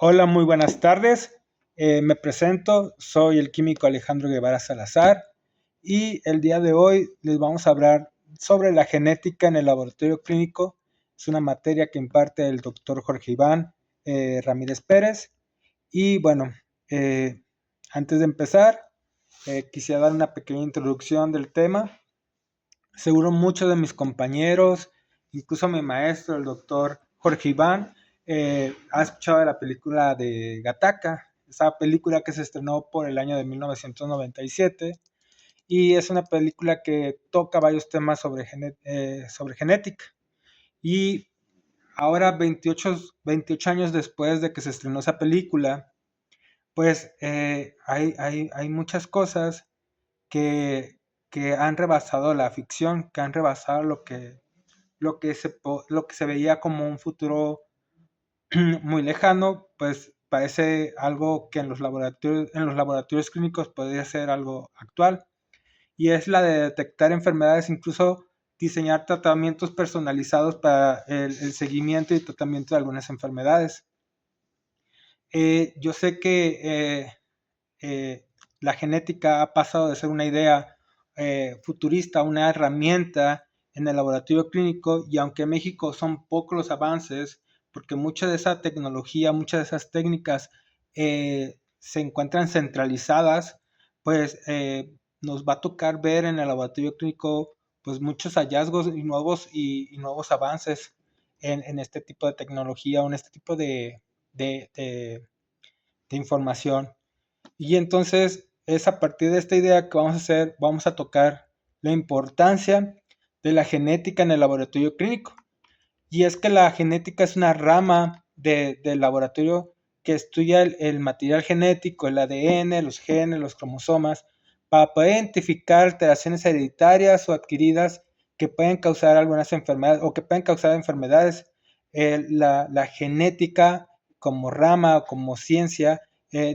Hola, muy buenas tardes. Me presento, soy el químico Alejandro Guevara Salazar y el día de hoy les vamos a hablar sobre la genética en el laboratorio clínico. Es una materia que imparte el doctor Jorge Iván Ramírez Pérez. Y bueno, eh, antes de empezar, quisiera dar una pequeña introducción del tema. Seguro muchos de mis compañeros, incluso mi maestro, el doctor Jorge Iván, ha escuchado de la película de Gattaca, esa película que se estrenó por el año de 1997 y es una película que toca varios temas sobre genética. Y ahora, 28 años después de que se estrenó esa película, pues hay muchas cosas que, que han rebasado la ficción, que han rebasado lo que se veía como un futuro muy lejano, pues parece algo que en los laboratorios clínicos podría ser algo actual. Y es la de detectar enfermedades, incluso diseñar tratamientos personalizados para el seguimiento y tratamiento de algunas enfermedades. Yo sé que eh, la genética ha pasado de ser una idea futurista a una herramienta en el laboratorio clínico y aunque en México son pocos los avances, porque mucha de esa tecnología, muchas de esas técnicas se encuentran centralizadas, pues nos va a tocar ver en el laboratorio clínico pues muchos hallazgos y nuevos avances en este tipo de tecnología o en este tipo de, de, de información. Y entonces es a partir de esta idea que vamos a hacer, vamos a tocar la importancia de la genética en el laboratorio clínico. Y es que la genética es una rama del laboratorio que estudia el material genético, el ADN, los genes, los cromosomas, para poder identificar alteraciones hereditarias o adquiridas que pueden causar algunas enfermedades o que pueden causar enfermedades. La genética como rama, como ciencia,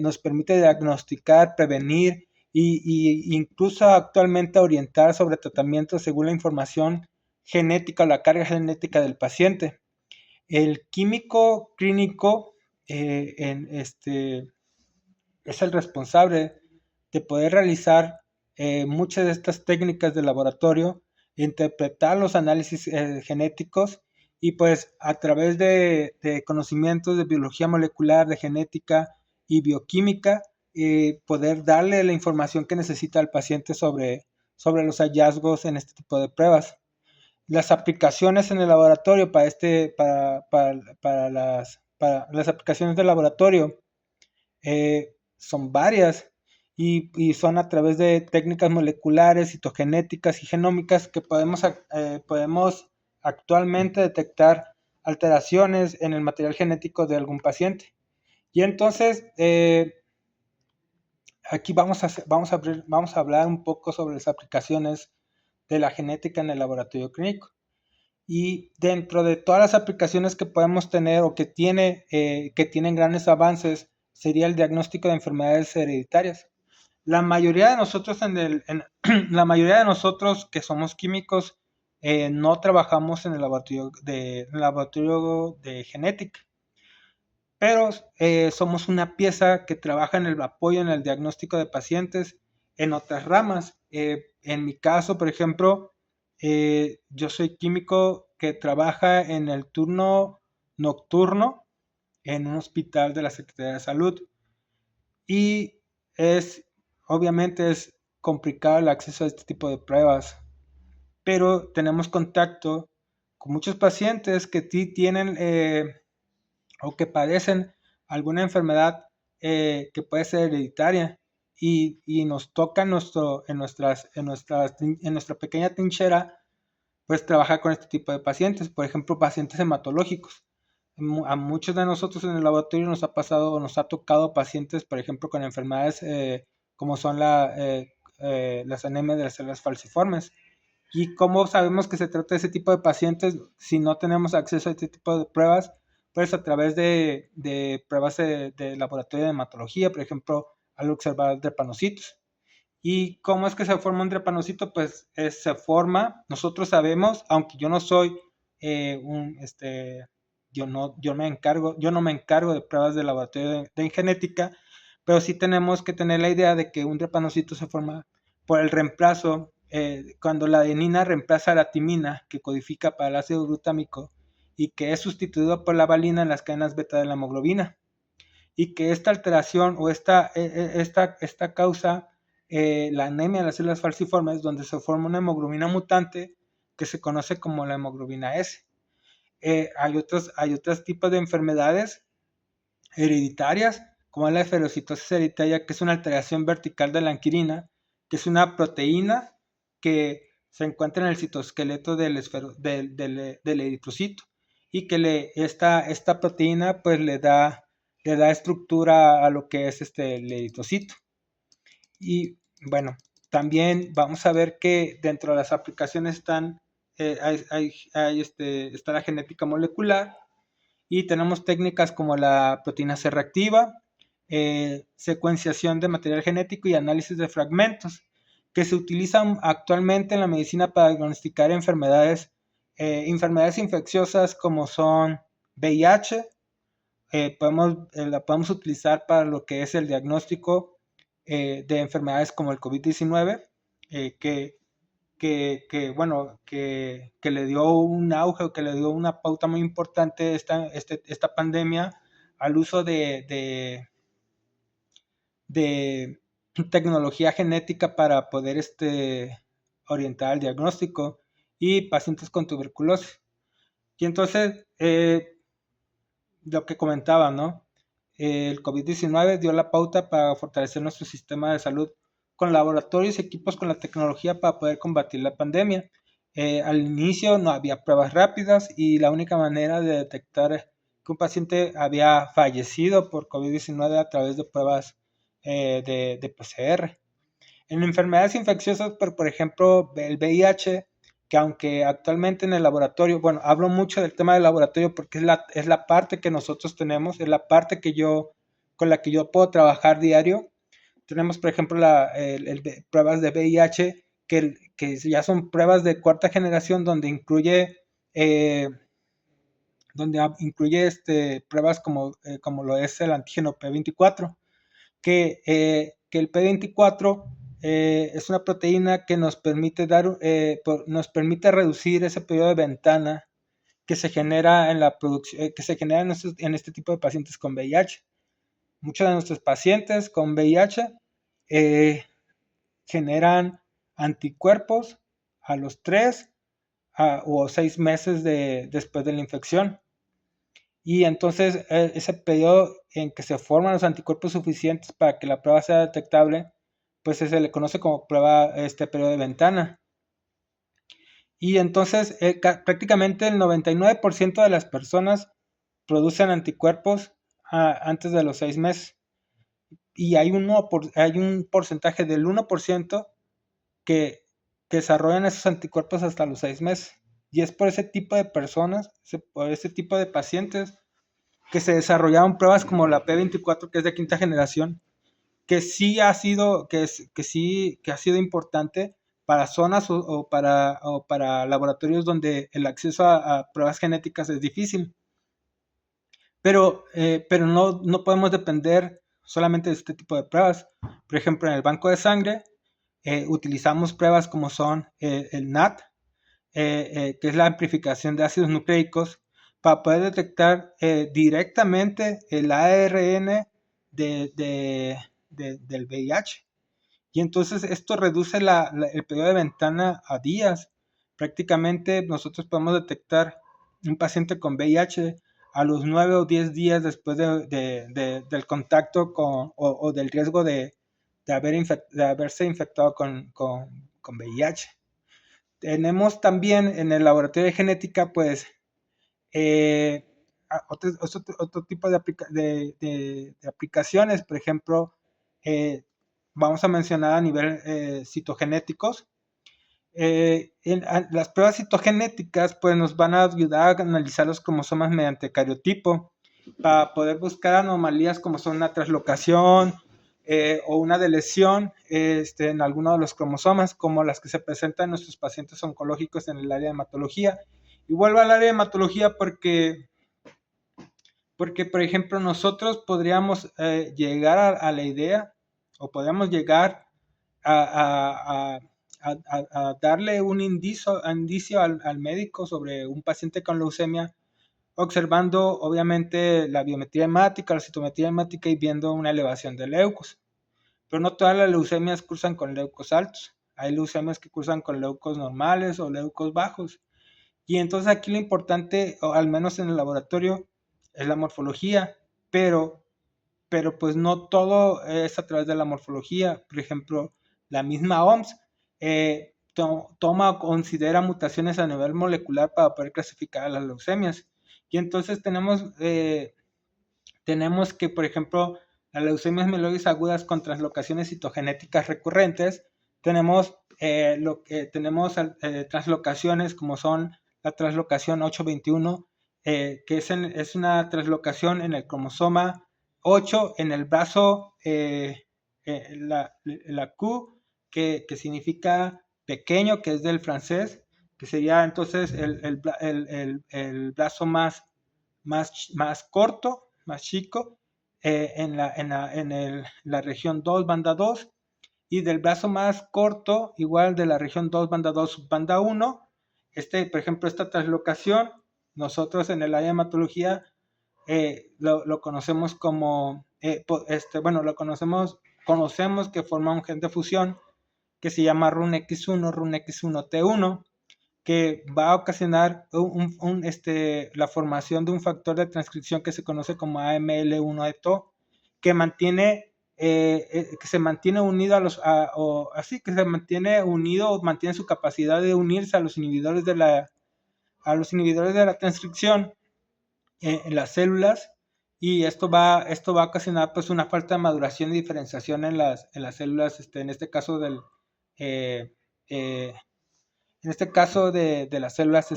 nos permite diagnosticar, prevenir y incluso actualmente orientar sobre tratamientos según la información genética o la carga genética del paciente. El químico clínico es el responsable de poder realizar muchas de estas técnicas de laboratorio, interpretar los análisis genéticos y pues a través de conocimientos de biología molecular, de genética y bioquímica, poder darle la información que necesita al paciente sobre los hallazgos en este tipo de pruebas. Las aplicaciones en el laboratorio para las aplicaciones del laboratorio son varias y son a través de técnicas moleculares, citogenéticas y genómicas que podemos actualmente detectar alteraciones en el material genético de algún paciente. Y entonces, aquí vamos a hablar un poco sobre las aplicaciones de la genética en el laboratorio clínico. Y dentro de todas las aplicaciones que podemos tener o que tienen grandes avances, sería el diagnóstico de enfermedades hereditarias. La mayoría de nosotros la mayoría de nosotros que somos químicos no trabajamos en el laboratorio de genética, pero somos una pieza que trabaja en el apoyo en el diagnóstico de pacientes en otras ramas. En mi caso, por ejemplo, yo soy químico que trabaja en el turno nocturno en un hospital de la Secretaría de Salud y obviamente es complicado el acceso a este tipo de pruebas, pero tenemos contacto con muchos pacientes que tienen o que padecen alguna enfermedad que puede ser hereditaria y nos toca en nuestra pequeña trinchera, pues trabajar con este tipo de pacientes, por ejemplo, pacientes hematológicos. A muchos de nosotros en el laboratorio nos ha pasado o nos ha tocado pacientes, por ejemplo, con enfermedades como son las anemias de las células falciformes. ¿Y cómo sabemos que se trata de ese tipo de pacientes si no tenemos acceso a este tipo de pruebas? Pues a través de pruebas de laboratorio de hematología, por ejemplo, al observar drepanocitos. ¿Y cómo es que se forma un drepanocito? Pues se forma, nosotros sabemos, aunque yo no soy un yo no me encargo de pruebas de laboratorio de genética, pero sí tenemos que tener la idea de que un drepanocito se forma por el reemplazo, cuando la adenina reemplaza a la timina, que codifica para el ácido glutámico, y que es sustituido por la valina en las cadenas beta de la hemoglobina, y que esta alteración o esta causa la anemia de las células falciformes, donde se forma una hemoglobina mutante que se conoce como la hemoglobina S. Hay otros tipos de enfermedades hereditarias, como la esferocitosis hereditaria, que es una alteración vertical de la anquirina, que es una proteína que se encuentra en el citoesqueleto del eritrocito, y que esta proteína pues le da estructura a lo que es el eritrocito. Y bueno, también vamos a ver que dentro de las aplicaciones está la genética molecular, y tenemos técnicas como la proteína C reactiva, secuenciación de material genético y análisis de fragmentos, que se utilizan actualmente en la medicina para diagnosticar enfermedades infecciosas como son VIH. La podemos utilizar para lo que es el diagnóstico de enfermedades como el COVID-19, bueno, que le dio un auge, que le dio una pauta muy importante esta pandemia al uso de tecnología genética para poder orientar el diagnóstico y pacientes con tuberculosis. Y entonces, lo que comentaba, ¿no? El COVID-19 dio la pauta para fortalecer nuestro sistema de salud con laboratorios y equipos con la tecnología para poder combatir la pandemia. Al inicio no había pruebas rápidas, y la única manera de detectar que un paciente había fallecido por COVID-19 a través de pruebas de PCR. En enfermedades infecciosas, por ejemplo, el VIH, que aunque actualmente en el laboratorio, bueno, hablo mucho del tema del laboratorio porque es la parte que nosotros tenemos, es la parte con la que yo puedo trabajar diario. Tenemos, por ejemplo, pruebas de VIH que ya son pruebas de cuarta generación, donde incluye pruebas como lo es el antígeno P24, que el P24 es una proteína que nos permite reducir ese periodo de ventana que se genera en la producción, que se genera en este tipo de pacientes con VIH. Muchos de nuestros pacientes con VIH generan anticuerpos a los 3 o 6 meses después de la infección. Y entonces ese periodo en que se forman los anticuerpos suficientes para que la prueba sea detectable, pues se le conoce como periodo de ventana. Y entonces prácticamente el 99% de las personas producen anticuerpos antes de los 6 meses. Y hay un porcentaje del 1% que desarrollan esos anticuerpos hasta los 6 meses. Y es por ese tipo de personas, por ese tipo de pacientes, que se desarrollaron pruebas como la P24, que es de quinta generación, que sí ha sido, que ha sido importante para zonas o para laboratorios donde el acceso a pruebas genéticas es difícil. Pero no podemos depender solamente de este tipo de pruebas. Por ejemplo, en el banco de sangre utilizamos pruebas como son el NAT, que es la amplificación de ácidos nucleicos, para poder detectar directamente el ARN del VIH. Y entonces esto reduce el periodo de ventana a días. Prácticamente nosotros podemos detectar un paciente con VIH a los 9 o 10 días después del contacto o del riesgo de haberse infectado con VIH. Tenemos también en el laboratorio de genética, pues, otro tipo de aplicaciones. Por ejemplo, vamos a mencionar a nivel citogenéticos. Las pruebas citogenéticas pues nos van a ayudar a analizar los cromosomas mediante cariotipo, para poder buscar anomalías como son una traslocación o una deleción en alguno de los cromosomas, como las que se presentan en nuestros pacientes oncológicos en el área de hematología. Y vuelvo al área de hematología porque Porque, por ejemplo, nosotros podríamos llegar a la idea o podríamos llegar a, a- a darle un indicio al médico sobre un paciente con leucemia, observando obviamente la biometría hemática, la citometría hemática y viendo una elevación de leucos. Pero no todas las leucemias cursan con leucos altos. Hay leucemias que cursan con leucos normales o leucos bajos. Y entonces aquí lo importante, o al menos en el laboratorio, es la morfología, pero, pero pues no todo es a través de la morfología. Por ejemplo, la misma OMS toma o considera mutaciones a nivel molecular para poder clasificar a las leucemias. Y entonces tenemos que, por ejemplo, las leucemias mieloides agudas con translocaciones citogenéticas recurrentes, tenemos translocaciones como son la translocación 821, que es una translocación en el cromosoma 8 en el brazo, la Q, que significa pequeño, que es del francés, que sería entonces el brazo más corto, más chico, la región 2 banda 2, y del brazo más corto, igual de la región 2 banda 2, subbanda 1. Por ejemplo, esta translocación, nosotros en el área de hematología lo conocemos como, conocemos que forma un gen de fusión que se llama RUNX1, RUNX1T1, que va a ocasionar la formación de un factor de transcripción que se conoce como AML1-ETO, que que se mantiene unido que se mantiene unido o mantiene su capacidad de unirse a los inhibidores de la transcripción en las células, y esto va a ocasionar pues una falta de maduración y diferenciación en las células, en este caso eh, eh, de las células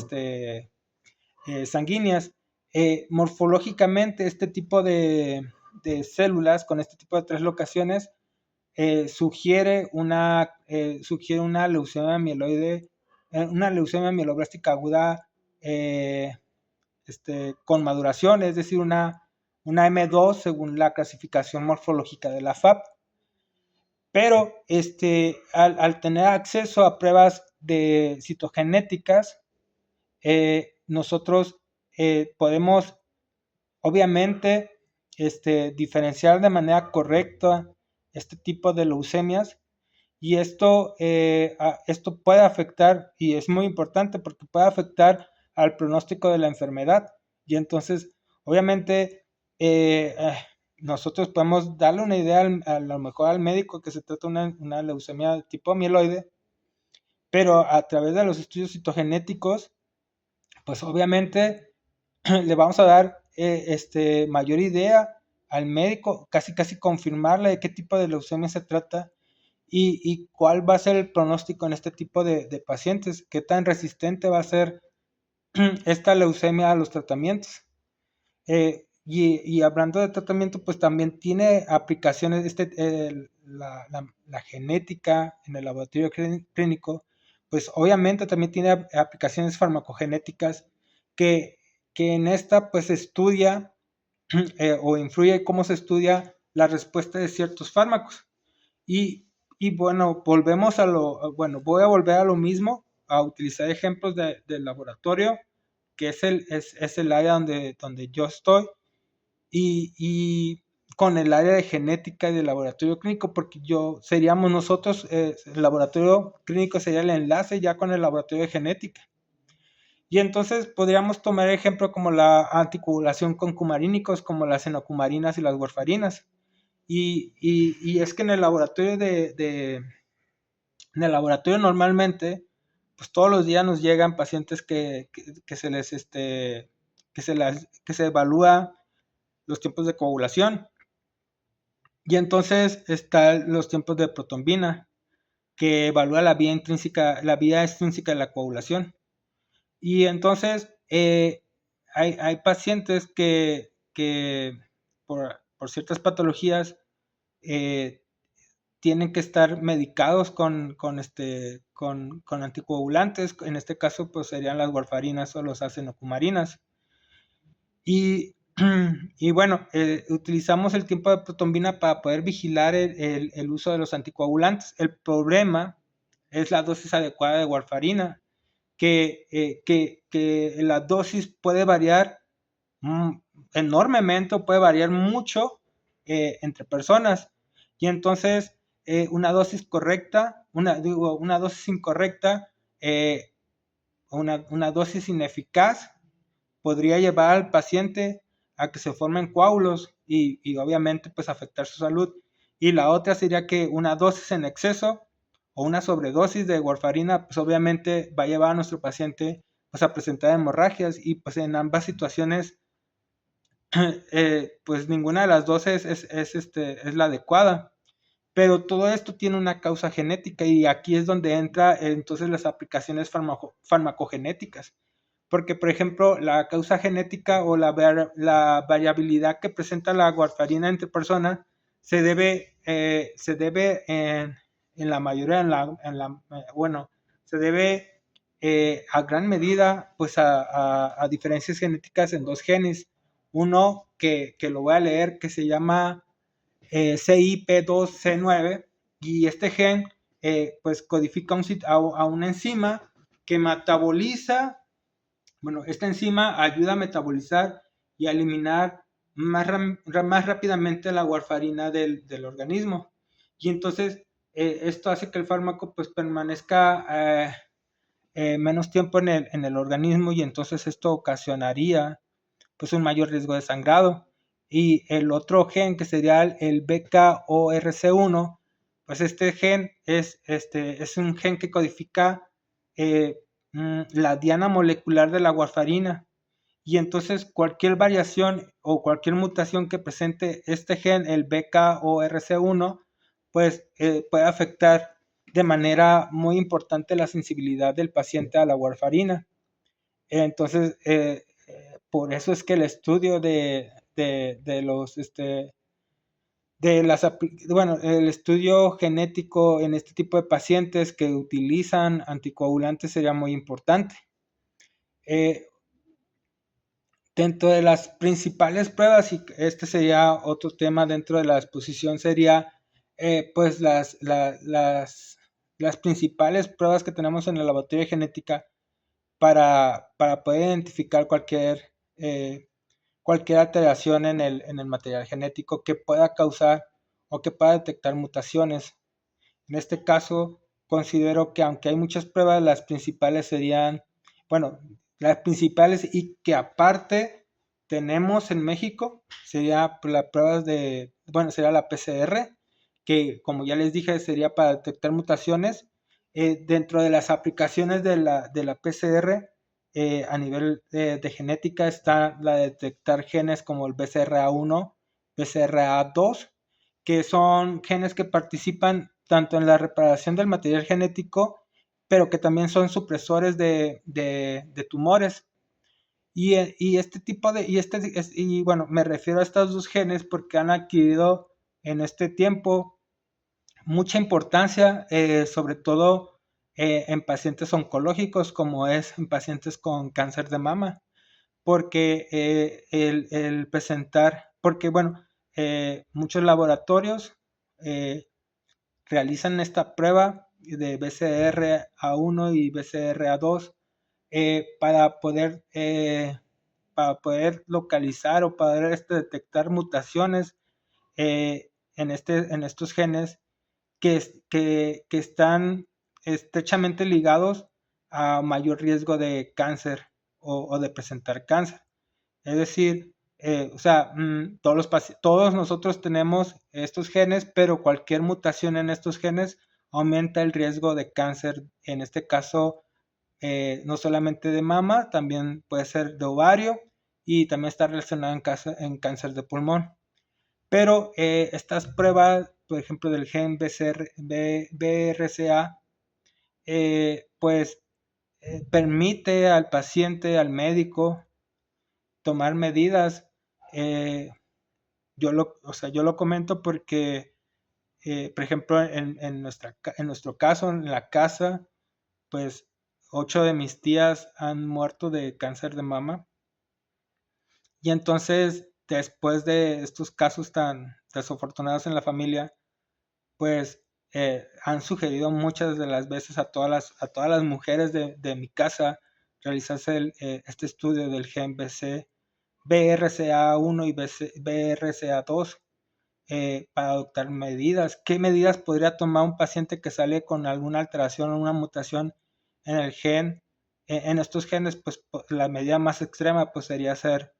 sanguíneas. Morfológicamente, este tipo de células con este tipo de translocaciones sugiere una leucemia mieloblástica aguda con maduración, es decir, una M2 según la clasificación morfológica de la FAP. Pero al tener acceso a pruebas de citogenéticas, nosotros podemos obviamente diferenciar de manera correcta este tipo de leucemias, y esto puede afectar, y es muy importante porque puede afectar al pronóstico de la enfermedad. Y entonces, obviamente, nosotros podemos darle una idea a lo mejor al médico que se trata de una leucemia tipo mieloide, pero a través de los estudios citogenéticos, pues obviamente le vamos a dar mayor idea al médico, casi confirmarle de qué tipo de leucemia se trata y cuál va a ser el pronóstico en este tipo de pacientes, qué tan resistente va a ser esta leucemia a los tratamientos. Y hablando de tratamiento, pues también tiene aplicaciones, la genética en el laboratorio clínico, pues obviamente también tiene aplicaciones farmacogenéticas que, que en esta pues estudia o influye cómo se estudia la respuesta de ciertos fármacos. Y bueno, voy a volver a lo mismo, a utilizar ejemplos del laboratorio, que es el área donde yo estoy, y con el área de genética y de laboratorio clínico, porque seríamos nosotros, el laboratorio clínico sería el enlace ya con el laboratorio de genética. Y entonces podríamos tomar ejemplo como la anticoagulación con cumarínicos, como las enocumarinas y las warfarinas. Y es que en el laboratorio normalmente, pues todos los días nos llegan pacientes que se les, que se evalúa los tiempos de coagulación. Y entonces están los tiempos de protombina, que evalúa la vía extrínseca de la coagulación. Y entonces hay pacientes que por ciertas patologías eh, tienen que estar medicados con anticoagulantes. En este caso, pues serían las warfarinas o los acenocumarinas. Y Y bueno, utilizamos el tiempo de protombina para poder vigilar el uso de los anticoagulantes. El problema es la dosis adecuada de warfarina, que la dosis puede variar mm, enormemente, o puede variar mucho entre personas. Y entonces, una dosis correcta, una dosis incorrecta, eh, una dosis ineficaz podría llevar al paciente a que se formen coágulos y obviamente pues afectar su salud. Y la otra sería que una dosis en exceso o una sobredosis de warfarina pues obviamente va a llevar a nuestro paciente pues a presentar hemorragias, y pues en ambas situaciones pues ninguna de las dos es la adecuada. Pero todo esto tiene una causa genética, y aquí es donde entra entonces las aplicaciones farmacogenéticas. Porque, por ejemplo, la causa genética o la variabilidad que presenta la warfarina entre personas se debe en la mayoría, bueno, se debe a gran medida pues a diferencias genéticas en dos genes. Uno que lo voy a leer, que se llama CIP2C9, y este gen pues codifica a una enzima que metaboliza. Bueno, esta enzima ayuda a metabolizar y a eliminar más rápidamente la warfarina del organismo. Y entonces esto hace que el fármaco pues permanezca menos tiempo en el organismo, y entonces esto ocasionaría pues un mayor riesgo de sangrado. Y el otro gen, que sería el BKORC1, pues este gen es un gen que codifica eh, la diana molecular de la warfarina. Y entonces cualquier variación o cualquier mutación que presente este gen, el BKORC1, pues puede afectar de manera muy importante la sensibilidad del paciente a la warfarina. Entonces, por eso es que el estudio de los, bueno, el estudio genético en este tipo de pacientes que utilizan anticoagulantes sería muy importante. Eh, Dentro de las principales pruebas, y este sería otro tema dentro de la exposición, sería pues las principales pruebas que tenemos en el laboratorio de genética para poder identificar cualquier alteración en el material genético que pueda causar o que pueda detectar mutaciones. En este caso, considero que aunque hay muchas pruebas, las principales serían, bueno, las principales y que aparte tenemos en México, sería las pruebas bueno, sería la PCR, que como ya les dije, sería para detectar mutaciones. Dentro de las aplicaciones de la PCR, a nivel de genética, está la de detectar genes como el BCRA1, BCRA2, que son genes que participan tanto en la reparación del material genético, pero que también son supresores de tumores. Y este tipo de, y bueno, me refiero a estos dos genes porque han adquirido en este tiempo mucha importancia, sobre todo en pacientes oncológicos, como es en pacientes con cáncer de mama, porque el presentar, porque bueno, muchos laboratorios eh, realizan esta prueba de BCR-A1 y BCR-A2 para poder localizar o para detectar mutaciones en estos genes que están estrechamente ligados a mayor riesgo de cáncer o de presentar cáncer. Es decir, o sea, todos nosotros tenemos estos genes, pero cualquier mutación en estos genes aumenta el riesgo de cáncer. En este caso, no solamente de mama, también puede ser de ovario, y también está relacionado en cáncer de pulmón. Pero estas pruebas, por ejemplo, del gen BRCA, pues permite al paciente, al médico, tomar medidas. eh, yo lo comento porque, por ejemplo, en nuestro caso, en la casa, pues 8 de mis tías han muerto de cáncer de mama, Y entonces, después de estos casos tan desafortunados en la familia, pues han sugerido muchas de las veces a todas las mujeres de mi casa realizarse este estudio del gen BRCA1 y BRCA2 para adoptar medidas. ¿Qué medidas podría tomar un paciente que sale con alguna alteración o una mutación en el gen? En estos genes, pues la medida más extrema pues sería hacer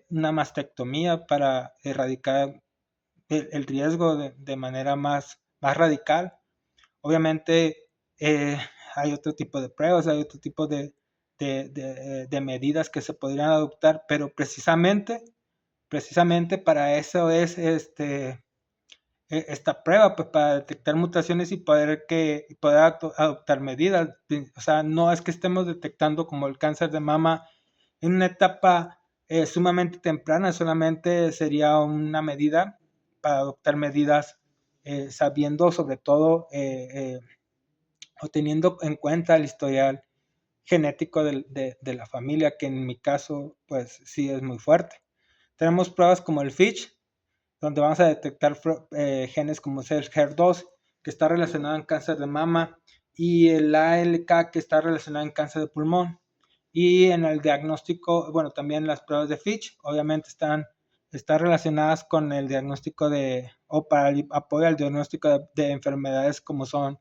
una mastectomía para erradicar el riesgo de manera más radical. Obviamente hay otro tipo de pruebas, hay otro tipo de medidas que se podrían adoptar, pero precisamente para eso es esta prueba, pues para detectar mutaciones y poder adoptar medidas. O sea, no es que estemos detectando como el cáncer de mama en una etapa sumamente temprana, solamente sería una medida para adoptar medidas sabiendo sobre todo o teniendo en cuenta el historial genético de la familia, que en mi caso pues sí es muy fuerte. Tenemos pruebas como el FISH, donde vamos a detectar genes como es el HER2, que está relacionado en cáncer de mama, y el ALK, que está relacionado en cáncer de pulmón. Y en el diagnóstico, bueno, también las pruebas de FISH, obviamente están relacionadas con el diagnóstico o para el apoyo al diagnóstico de enfermedades como son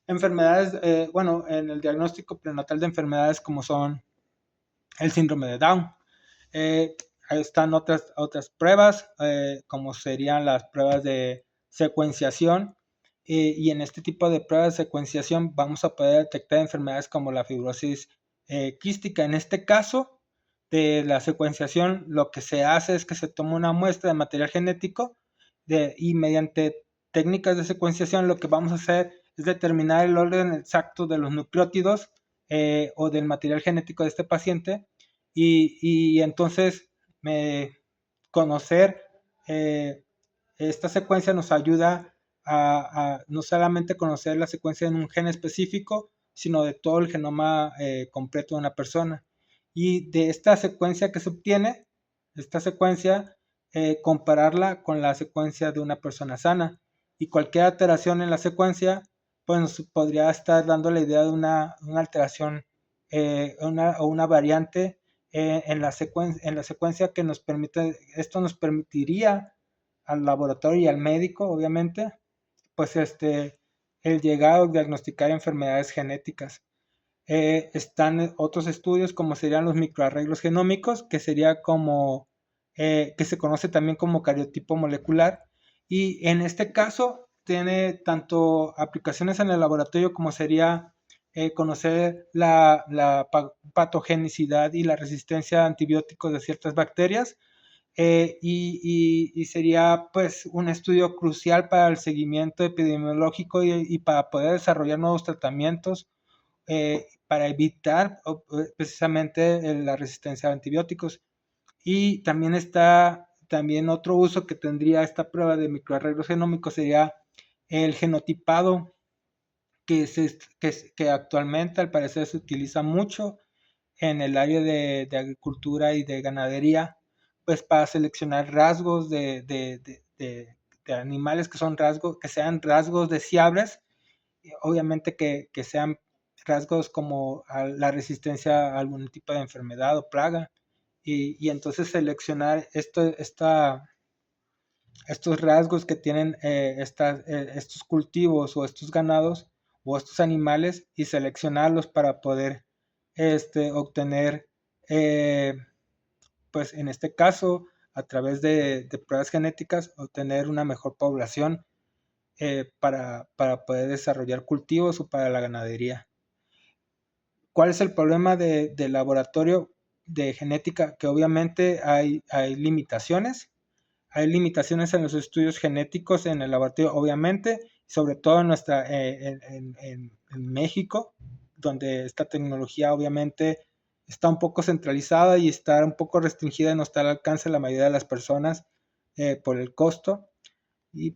enfermedades, bueno, en el diagnóstico prenatal de enfermedades como son el síndrome de Down. Ahí están otras pruebas, como serían las pruebas de secuenciación. Y en este tipo de pruebas de secuenciación vamos a poder detectar enfermedades como la fibrosis quística. En este caso de la secuenciación, lo que se hace es que se toma una muestra de material genético y mediante técnicas de secuenciación lo que vamos a hacer es determinar el orden exacto de los nucleótidos o del material genético de este paciente y entonces conocer esta secuencia nos ayuda a no solamente conocer la secuencia en un gen específico, sino de todo el genoma completo de una persona. Y de esta secuencia que se obtiene, esta secuencia, compararla con la secuencia de una persona sana. Y cualquier alteración en la secuencia, pues nos podría estar dando la idea de una alteración o una variante en la secuencia que nos permite, esto nos permitiría al laboratorio y al médico, obviamente, pues el llegar a diagnosticar enfermedades genéticas. Están otros estudios como serían los microarreglos genómicos, que sería como, que se conoce también como cariotipo molecular, y en este caso tiene tanto aplicaciones en el laboratorio como sería conocer la patogenicidad y la resistencia a antibióticos de ciertas bacterias, y sería pues un estudio crucial para el seguimiento epidemiológico y para poder desarrollar nuevos tratamientos para evitar precisamente la resistencia a antibióticos. Y también está también otro uso que tendría esta prueba de microarreglos genómicos sería el genotipado que actualmente al parecer se utiliza mucho en el área de agricultura y de ganadería, pues para seleccionar rasgos de animales que son rasgos, que sean rasgos deseables, obviamente que sean rasgos como la resistencia a algún tipo de enfermedad o plaga, y entonces seleccionar estos rasgos que tienen estos cultivos o estos ganados o estos animales y seleccionarlos para poder obtener, pues en este caso, a través de pruebas genéticas, obtener una mejor población para poder desarrollar cultivos o para la ganadería. ¿Cuál es el problema del laboratorio de genética? Que obviamente hay limitaciones. Hay limitaciones en los estudios genéticos en el laboratorio, obviamente, sobre todo en México, donde esta tecnología obviamente está un poco centralizada y está un poco restringida y no está al alcance de la mayoría de las personas por el costo.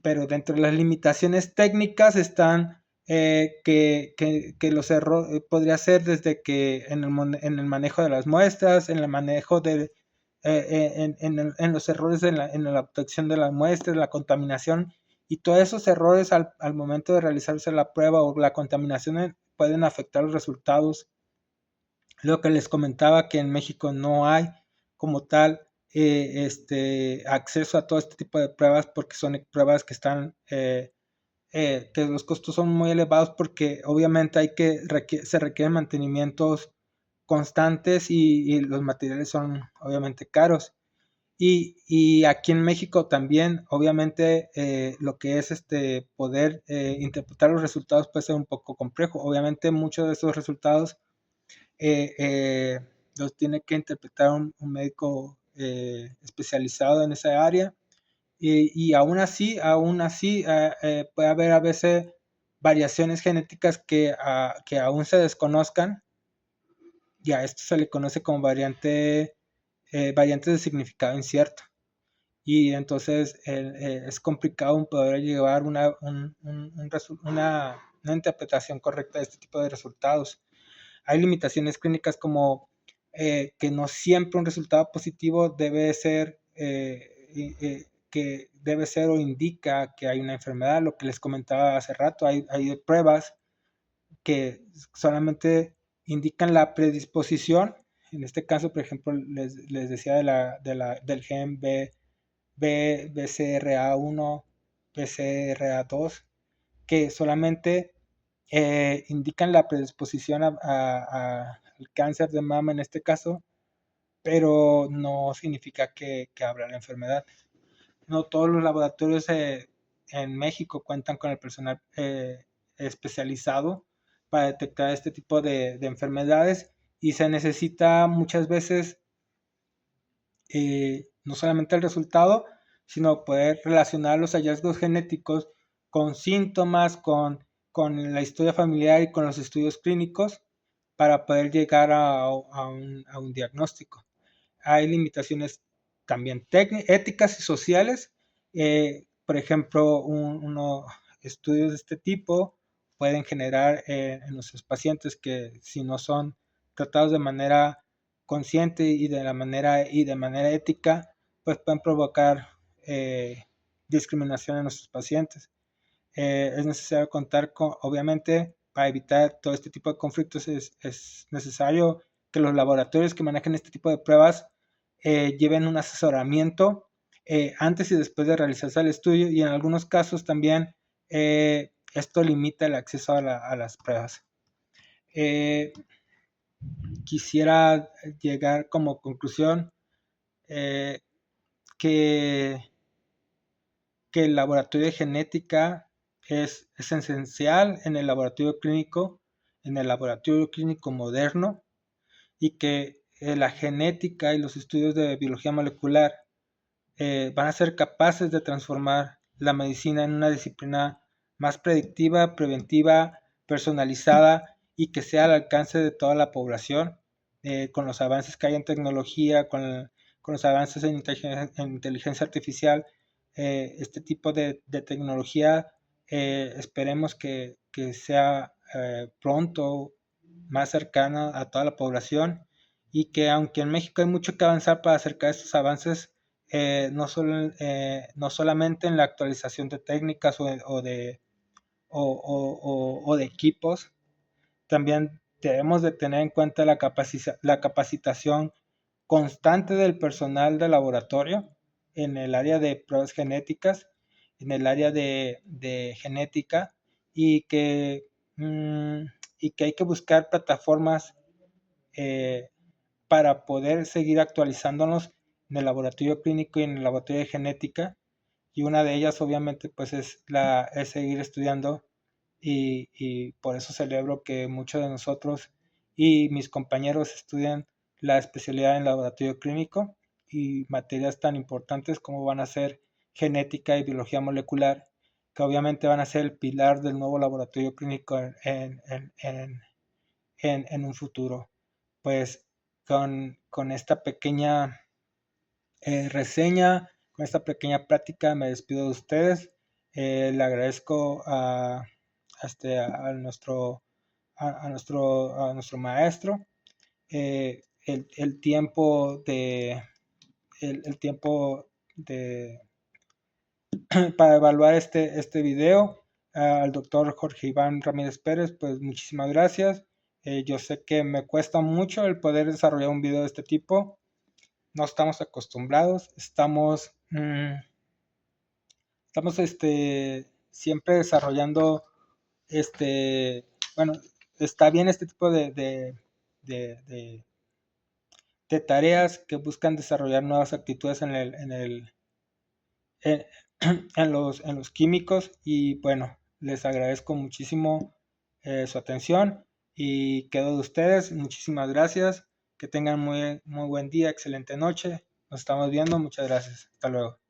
Pero dentro de las limitaciones técnicas están que los errores podría ser desde que en el manejo de las muestras, en el manejo en los errores en la obtención de las muestras, la contaminación y todos esos errores al momento de realizarse la prueba o la contaminación pueden afectar los resultados. Lo que les comentaba que en México no hay como tal acceso a todo este tipo de pruebas porque son pruebas que están que los costos son muy elevados porque obviamente se requieren mantenimientos constantes y los materiales son obviamente caros. Y aquí en México también, obviamente, lo que es poder interpretar los resultados puede ser un poco complejo. Obviamente, muchos de esos resultados eh, eh, los tiene que interpretar un médico especializado en esa área. Y aún así puede haber a veces variaciones genéticas que aún se desconozcan y a esto se le conoce como variantes de significado incierto. Y entonces es complicado poder llevar una interpretación correcta de este tipo de resultados. Hay limitaciones clínicas como que no siempre un resultado positivo debe ser que debe ser o indica que hay una enfermedad. Lo que les comentaba hace rato, hay pruebas que solamente indican la predisposición. En este caso, por ejemplo, les decía del gen BCRA1, BCRA2, que solamente indican la predisposición al cáncer de mama en este caso, pero no significa que habrá la enfermedad. No todos los laboratorios en México cuentan con el personal especializado para detectar este tipo de enfermedades y se necesita muchas veces no solamente el resultado, sino poder relacionar los hallazgos genéticos con síntomas, con la historia familiar y con los estudios clínicos para poder llegar a un diagnóstico. Hay limitaciones también éticas y sociales. Por ejemplo, estudios de este tipo pueden generar en nuestros pacientes que si no son tratados de manera consciente y de manera ética, pues pueden provocar discriminación en nuestros pacientes. Es necesario contar con, obviamente, para evitar todo este tipo de conflictos es necesario que los laboratorios que manejen este tipo de pruebas lleven un asesoramiento antes y después de realizarse el estudio y en algunos casos también esto limita el acceso a las pruebas. Quisiera llegar como conclusión eh, que, que el laboratorio de genética es esencial en el laboratorio clínico moderno y que la genética y los estudios de biología molecular van a ser capaces de transformar la medicina en una disciplina más predictiva, preventiva, personalizada y que sea al alcance de toda la población, con los avances que hay en tecnología, con los avances en inteligencia artificial, este tipo de tecnología esperemos que sea pronto más cercana a toda la población y que aunque en México hay mucho que avanzar para acercar estos avances, no solamente en la actualización de técnicas o de equipos, también debemos de tener en cuenta la capacitación constante del personal de laboratorio en el área de pruebas genéticas, en el área de genética y que, mm, y que hay que buscar plataformas eh, para poder seguir actualizándonos en el laboratorio clínico y en el laboratorio de genética. Y una de ellas obviamente pues es seguir estudiando y por eso celebro que muchos de nosotros y mis compañeros estudian la especialidad en laboratorio clínico y materias tan importantes como van a ser genética y biología molecular, que obviamente van a ser el pilar del nuevo laboratorio clínico en un futuro. Pues con esta pequeña reseña, con esta pequeña práctica me despido de ustedes. Le agradezco a nuestro maestro el tiempo el tiempo para evaluar este video. Al doctor Jorge Iván Ramírez Pérez, pues muchísimas gracias. Yo sé que me cuesta mucho el poder desarrollar un video de este tipo. No estamos acostumbrados, estamos siempre desarrollando, bueno, está bien este tipo de tareas que buscan desarrollar nuevas actitudes en, en los químicos, y bueno, les agradezco muchísimo su atención y quedo de ustedes. Muchísimas gracias, que tengan muy buen día, excelente noche, nos estamos viendo, muchas gracias, hasta luego.